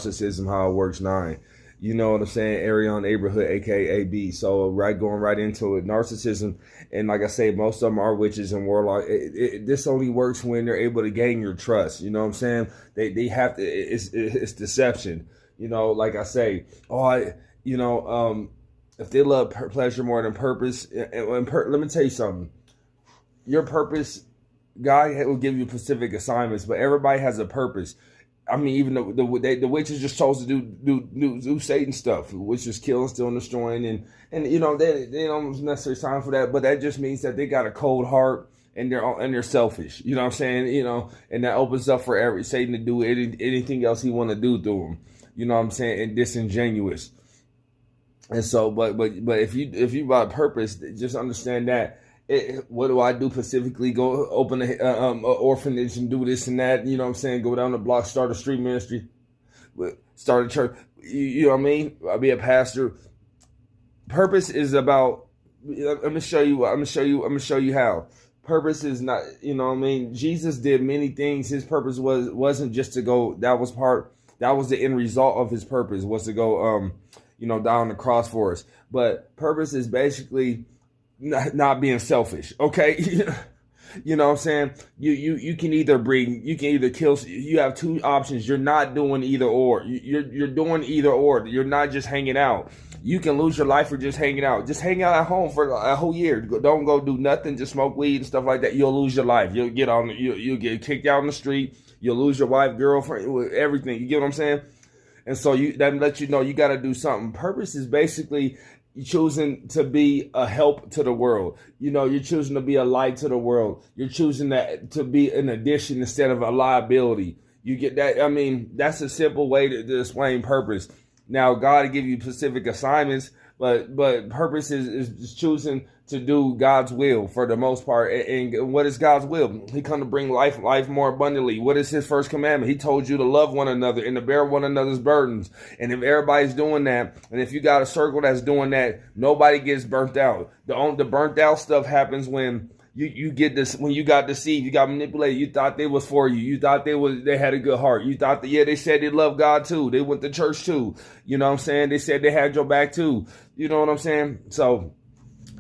narcissism, how it works 9. You know what I'm saying? Arion neighborhood, aka AB. So going right into it, narcissism, and like I say, most of them are witches and warlocks. This only works when they're able to gain your trust. You know what I'm saying? They have to. It's deception. You know, like I say, if they love pleasure more than purpose, let me tell you something. Your purpose, God will give you specific assignments, but everybody has a purpose. I mean, even the witches just chose to do Satan stuff, which is killing, stealing, destroying, and you know they don't necessarily sign for that, but that just means that they got a cold heart and they're selfish. You know what I'm saying? You know, and that opens up for Satan to do anything else he want to do to them. You know what I'm saying? And disingenuous. And so, but if you about purpose, just understand that. What do I do specifically? Go open a orphanage and do this and that. You know what I'm saying? Go down the block, start a street ministry, start a church. You know what I mean? I'll be a pastor. Purpose is about. I'm gonna show you how. Purpose is not. You know what I mean? Jesus did many things. His purpose wasn't just to go. That was the end result of his purpose, was to go die on the cross for us. But purpose is basically not being selfish, okay? You know what I'm saying? You can either kill. You have two options. You're not doing either or. You're doing either or. You're not just hanging out. You can lose your life for just hanging out. Just hang out at home for a whole year. Don't go do nothing. Just smoke weed and stuff like that. You'll lose your life. You'll get kicked out on the street. You'll lose your wife, girlfriend, everything. You get what I'm saying? And so that lets you know you got to do something. Purpose is basically choosing to be a help to the world. You know, you're choosing to be a light to the world. You're choosing to be an addition instead of a liability. You get that? I mean, that's a simple way to explain purpose. Now, God will give you specific assignments, but purpose is choosing to do God's will for the most part. And what is God's will? He come to bring life more abundantly. What is his first commandment? He told you to love one another and to bear one another's burdens. And if everybody's doing that, and if you got a circle that's doing that, nobody gets burnt out. The burnt out stuff happens when you get this, when you got deceived, you got manipulated. You thought they was for you. You thought they had a good heart. You thought they said they loved God too. They went to church too. You know what I'm saying? They said they had your back too. You know what I'm saying? So,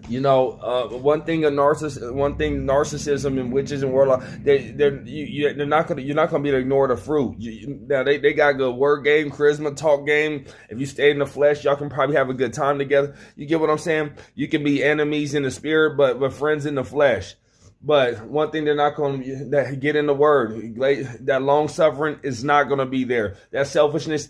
you know, one thing narcissism and witches and warlock, you're not gonna be able to ignore the fruit. Now they got good word game, charisma, talk game. If you stay in the flesh, y'all can probably have a good time together. You get what I'm saying? You can be enemies in the spirit, but friends in the flesh. But one thing they're not going to get in the word, that long suffering is not going to be there. That selfishness